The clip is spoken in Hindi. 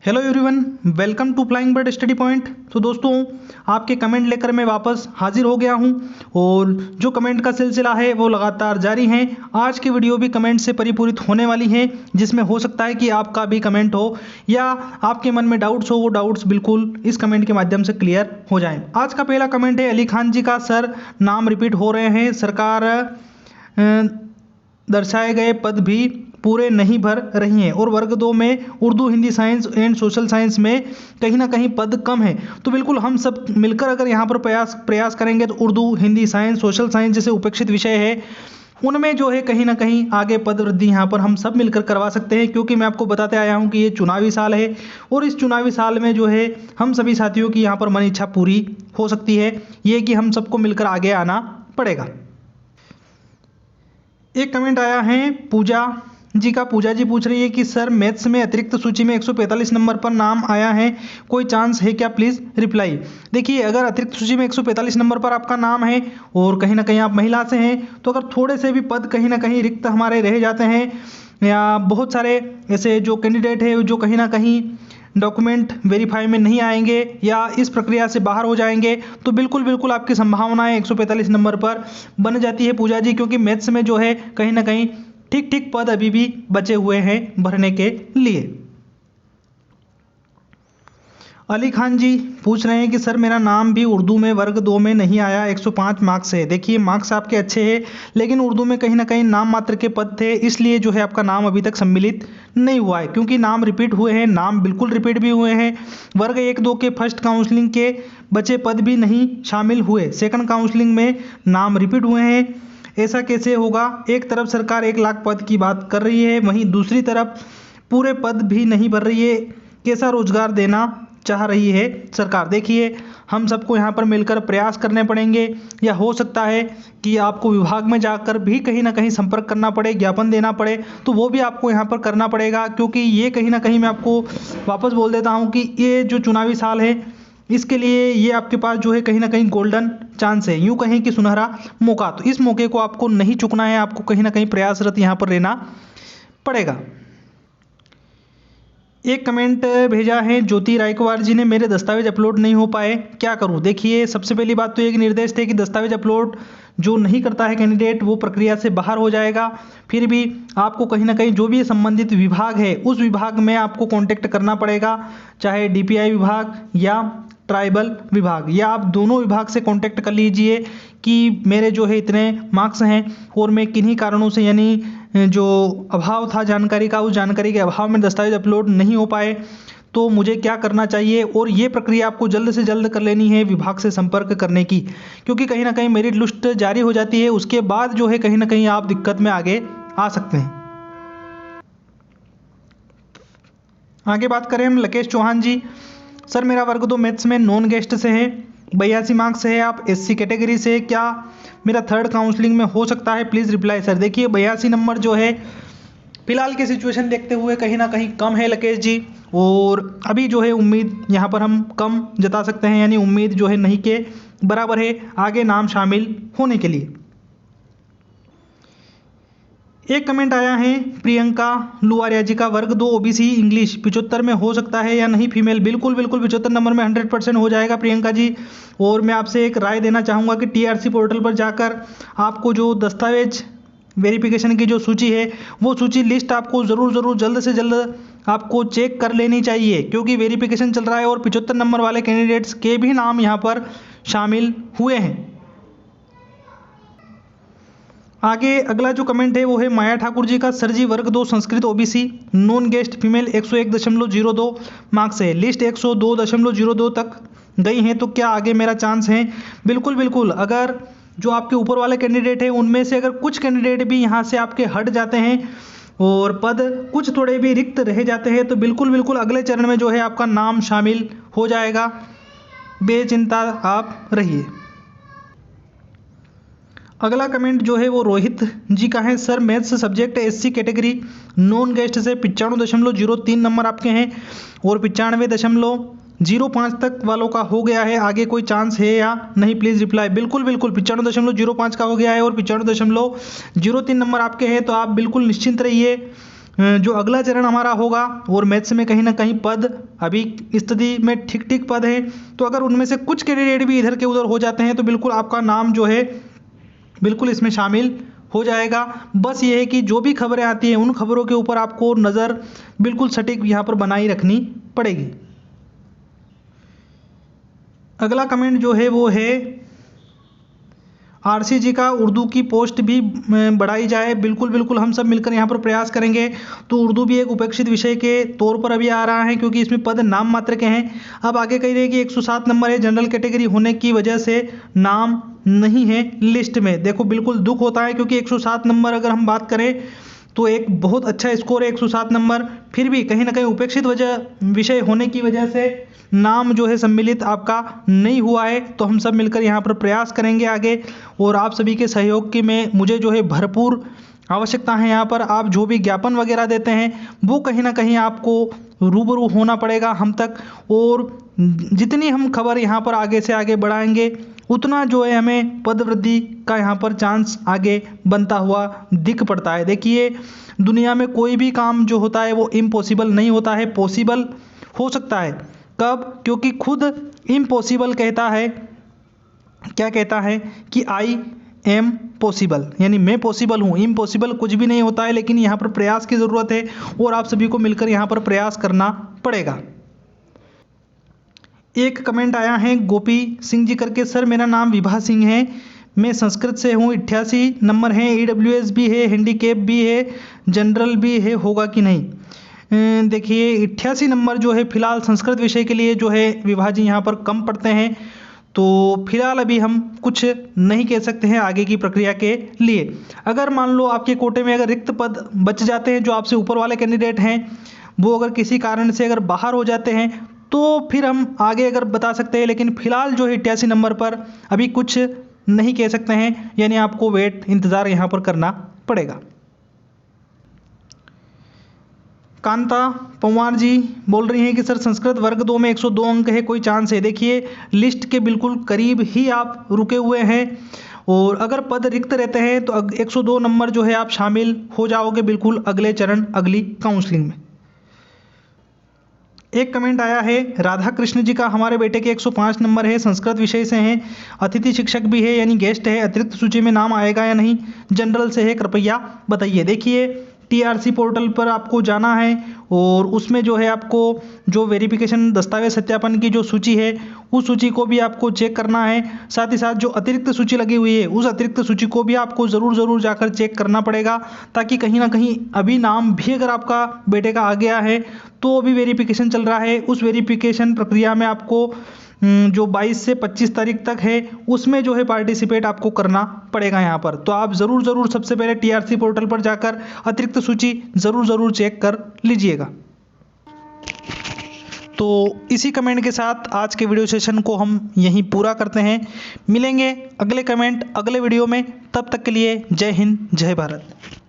Hello everyone, welcome to Flying Bird Study Point. तो दोस्तों, आपके कमेंट लेकर मैं वापस हाजिर हो गया हूं और जो कमेंट का सिलसिला है वो लगातार जारी है। आज की वीडियो भी कमेंट से परिपूरित होने वाली है, जिसमें हो सकता है कि आपका भी कमेंट हो या आपके मन में डाउट्स हो, वो डाउट्स बिल्कुल इस कमेंट के माध्यम से क्लियर हो जाएं। आज का पहला कमेंट है अली खान जी का। सर, नाम रिपीट हो रहे हैं, सरकार दर्शाए गए पद भी पूरे नहीं भर रही हैं और वर्ग 2 में Urdu, Hindi, science and social science में कहीं ना कहीं पद कम है। तो बिल्कुल हम सब मिलकर अगर यहाँ पर प्रयास करेंगे तो Urdu, Hindi, science, social science जैसे उपेक्षित विषय है उनमें जो है कहीं ना कहीं आगे पद वृद्धि यहाँ पर हम सब मिलकर करवा सकते हैं। क्योंकि मैं आपको बताते आया हूँ कि ये चुनावी साल है और इस चुनावी साल में जो है हम सभी साथियों की यहाँ पर मन इच्छा पूरी हो सकती है। ये कि हम सबको मिलकर आगे आना पड़ेगा। एक कमेंट आया है पूजा जी का। पूजा जी पूछ रही है कि सर, मैथ्स में अतिरिक्त सूची में 145 नंबर पर नाम आया है, कोई चांस है क्या? Please reply. देखिए, अगर अतिरिक्त सूची में 145 नंबर पर आपका नाम है और कहीं ना कहीं आप महिला से हैं, तो अगर थोड़े से भी पद कहीं ना कहीं रिक्त हमारे रह जाते हैं या बहुत सारे ऐसे जो कैंडिडेट है जो कहीं ना कहीं डॉक्यूमेंट वेरीफाई में नहीं आएंगे या इस प्रक्रिया से बाहर हो जाएंगे, तो बिल्कुल आपकी संभावनाएं 145 नंबर पर बन जाती है पूजा जी। क्योंकि मैथ्स में जो है कहीं ना कहीं ठीक पद अभी भी बचे हुए हैं भरने के लिए। अली खान जी पूछ रहे हैं कि सर, मेरा नाम भी उर्दू में वर्ग 2 में नहीं आया, 105 मार्क्स है। देखिए, मार्क्स आपके अच्छे हैं, लेकिन उर्दू में कहीं ना कहीं नाम मात्र के पद थे, इसलिए जो है आपका नाम अभी तक सम्मिलित नहीं हुआ है। क्योंकि नाम रिपीट हुए हैं, नाम बिल्कुल रिपीट भी हुए हैं। वर्ग 1-2 के फर्स्ट काउंसलिंग के बचे पद भी नहीं शामिल हुए, सेकंड काउंसलिंग में नाम रिपीट हुए हैं। ऐसा कैसे होगा? एक तरफ सरकार 1 लाख पद की बात कर रही है, वहीं दूसरी तरफ पूरे पद भी नहीं भर रही है। कैसा रोजगार देना चाह रही है सरकार? देखिए, हम सबको यहाँ पर मिलकर प्रयास करने पड़ेंगे, या हो सकता है कि आपको विभाग में जाकर भी कहीं ना कहीं संपर्क करना पड़े, ज्ञापन देना पड़े, तो वो भी आपको यहाँ पर करना पड़ेगा। क्योंकि ये कहीं ना कहीं मैं आपको वापस बोल देता हूँ कि ये जो चुनावी साल है, इसके लिए ये आपके पास जो है कहीं ना कहीं गोल्डन चांस है, यूँ कहें कि सुनहरा मौका। तो इस मौके को आपको नहीं चूकना है, आपको कहीं ना कहीं प्रयासरत यहाँ पर रहना पड़ेगा। एक कमेंट भेजा है ज्योति रायकवार जी ने, मेरे दस्तावेज अपलोड नहीं हो पाए, क्या करूं? देखिए, सबसे पहली बात तो एक निर्देश थे कि दस्तावेज अपलोड जो नहीं करता है कैंडिडेट, वो प्रक्रिया से बाहर हो जाएगा। फिर भी आपको कहीं ना कहीं जो भी संबंधित विभाग है उस विभाग में आपको कांटेक्ट करना पड़ेगा, चाहे डीपीआई विभाग या ट्राइबल विभाग, या आप दोनों विभाग से कांटेक्ट कर लीजिए कि मेरे जो है इतने मार्क्स हैं और मैं किन्हीं कारणों से, यानी जो अभाव था जानकारी का, उस जानकारी के अभाव में दस्तावेज अपलोड नहीं हो पाए, तो मुझे क्या करना चाहिए। और ये प्रक्रिया आपको जल्द से जल्द कर लेनी है विभाग से संपर्क करने की, क्योंकि कहीं ना कहीं मेरिट लिस्ट जारी हो जाती है, उसके बाद जो है कहीं ना कहीं आप दिक्कत में आगे आ सकते हैं। आगे बात करें हम लकेश चौहान जी। सर, मेरा वर्ग 2 मैथ्स में नॉन गेस्ट से है, 82 मार्क्स है, आप एससी कैटेगरी से, क्या मेरा थर्ड काउंसलिंग में हो सकता है? Please reply. सर, देखिए, 82 नंबर जो है फिलहाल की सिचुएशन देखते हुए कहीं ना कहीं कम है लकेश जी, और अभी जो है उम्मीद यहाँ पर हम कम जता सकते हैं, यानी उम्मीद जो है नहीं के बराबर है आगे नाम शामिल होने के लिए। एक कमेंट आया है प्रियंका लुआरिया जी का, वर्ग 2 ओबीसी इंग्लिश 75 में हो सकता है या नहीं फीमेल? बिल्कुल 75 नंबर में 100% हो जाएगा प्रियंका जी। और मैं आपसे एक राय देना चाहूँगा कि टीआरसी पोर्टल पर जाकर आपको जो दस्तावेज वेरिफिकेशन की जो सूची है, वो सूची लिस्ट आपको ज़रूर जल्द से जल्द आपको चेक कर लेनी चाहिए, क्योंकि वेरिफिकेशन चल रहा है और 75 नंबर वाले कैंडिडेट्स के भी नाम यहाँ पर शामिल हुए हैं। आगे अगला जो कमेंट है वो है माया ठाकुर जी का। सर जी, वर्ग 2 Sanskrit OBC non guest female 101.02 marks है, लिस्ट 102.02 तक गई हैं, तो क्या आगे मेरा चांस है? बिल्कुल। अगर जो आपके ऊपर वाले कैंडिडेट हैं उनमें से अगर कुछ कैंडिडेट भी यहाँ से आपके हट जाते हैं और पद कुछ थोड़े भी रिक्त रह जाते हैं, तो बिल्कुल अगले चरण में जो है आपका नाम शामिल हो जाएगा, बेचिंता आप रहिए। अगला कमेंट जो है वो रोहित जी का है। Sir, maths subject SC category non guest से 95.03 नंबर आपके हैं और 95.05 तक वालों का हो गया है, आगे कोई चांस है या नहीं? Please reply. बिल्कुल 95.05 का हो गया है और 95.03 नंबर आपके हैं, तो आप बिल्कुल निश्चिंत रहिए जो अगला चरण हमारा होगा और मैथ्स में कहीं ना कहीं पद अभी स्थिति में ठीक ठीक पद है, तो अगर उनमें से कुछ कैंडिडेट भी इधर के उधर हो जाते हैं तो बिल्कुल आपका नाम जो है बिल्कुल इसमें शामिल हो जाएगा। बस ये है कि जो भी खबरें आती हैं उन खबरों के ऊपर आपको नज़र बिल्कुल सटीक यहाँ पर बनाई रखनी पड़ेगी। अगला कमेंट जो है वो है आरसी जी का उर्दू की पोस्ट भी बढ़ाई जाए। बिल्कुल बिल्कुल हम सब मिलकर यहाँ पर प्रयास करेंगे। तो उर्दू भी एक उपेक्षित विषय के तौर पर अभी आ रहा है क्योंकि इसमें पद नाम मात्र के हैं। अब आगे कह रही है कि 107 नंबर है, जनरल कैटेगरी होने की वजह से नाम नहीं है लिस्ट में। देखो बिल्कुल दुख होता है क्योंकि 107 नंबर अगर हम बात करें तो एक बहुत अच्छा स्कोर है 107 नंबर, फिर भी कहीं ना कहीं उपेक्षित विषय होने की वजह से नाम जो है सम्मिलित आपका नहीं हुआ है। तो हम सब मिलकर यहाँ पर प्रयास करेंगे आगे, और आप सभी के सहयोग की मुझे जो है भरपूर आवश्यकता है। यहाँ पर आप जो भी ज्ञापन वगैरह देते हैं वो कहीं ना कहीं आपको रूबरू होना पड़ेगा हम तक, और जितनी हम खबर यहाँ पर आगे से आगे बढ़ाएंगे उतना जो है हमें पद वृद्धि का यहाँ पर चांस आगे बनता हुआ दिख पड़ता है। देखिए दुनिया में कोई भी काम जो होता है वो इम्पॉसिबल नहीं होता है, पॉसिबल हो सकता है। कब? क्योंकि खुद इम्पॉसिबल कहता है, क्या कहता है कि आई एम पॉसिबल, यानी मैं पॉसिबल हूँ। इम्पॉसिबल कुछ भी नहीं होता है, लेकिन यहाँ पर प्रयास की ज़रूरत है और आप सभी को मिलकर यहाँ पर प्रयास करना पड़ेगा। एक कमेंट आया है गोपी सिंह जी करके, सर मेरा नाम विभा सिंह है, मैं संस्कृत से हूँ, 88 नंबर है, EWS भी है, हैंडीकेप भी है, जनरल भी है, होगा कि नहीं? देखिए 88 नंबर जो है फिलहाल संस्कृत विषय के लिए जो है विभा जी यहाँ पर कम पढ़ते हैं, तो फिलहाल अभी हम कुछ नहीं कह सकते हैं आगे की प्रक्रिया के लिए। अगर मान लो आपके कोटे में अगर रिक्त पद बच जाते हैं, जो आपसे ऊपर वाले कैंडिडेट हैं वो अगर किसी कारण से अगर बाहर हो जाते हैं तो फिर हम आगे अगर बता सकते हैं, लेकिन फिलहाल जो है 88 नंबर पर अभी कुछ नहीं कह सकते हैं, यानी आपको वेट इंतज़ार यहाँ पर करना पड़ेगा। कांता पवार जी बोल रही हैं कि सर संस्कृत वर्ग 2 में 102 अंक है, कोई चांस है? देखिए लिस्ट के बिल्कुल करीब ही आप रुके हुए हैं, और अगर पद रिक्त रहते हैं तो 102 नंबर जो है आप शामिल हो जाओगे बिल्कुल अगले चरण, अगली काउंसलिंग में। एक कमेंट आया है राधा कृष्ण जी का, हमारे बेटे के 105 नंबर है, संस्कृत विषय से हैं, अतिथि शिक्षक भी है यानी गेस्ट है, अतिरिक्त सूची में नाम आएगा या नहीं? जनरल से है, कृपया बताइए। देखिए TRC पोर्टल पर आपको जाना है और उसमें जो है आपको जो वेरिफिकेशन दस्तावेज सत्यापन की जो सूची है उस सूची को भी आपको चेक करना है। साथ ही साथ जो अतिरिक्त सूची लगी हुई है उस अतिरिक्त सूची को भी आपको ज़रूर जाकर चेक करना पड़ेगा, ताकि कहीं ना कहीं अभी नाम भी अगर आपका बेटे का आ गया है तो अभी वेरिफिकेशन चल रहा है, उस वेरिफिकेशन प्रक्रिया में आपको जो 22 से 25 तारीख तक है उसमें जो है पार्टिसिपेट आपको करना पड़ेगा यहाँ पर। तो आप ज़रूर सबसे पहले TRC पोर्टल पर जाकर अतिरिक्त सूची ज़रूर चेक कर लीजिएगा। तो इसी कमेंट के साथ आज के वीडियो सेशन को हम यहीं पूरा करते हैं। मिलेंगे अगले कमेंट अगले वीडियो में, तब तक के लिए जय हिंद जय भारत।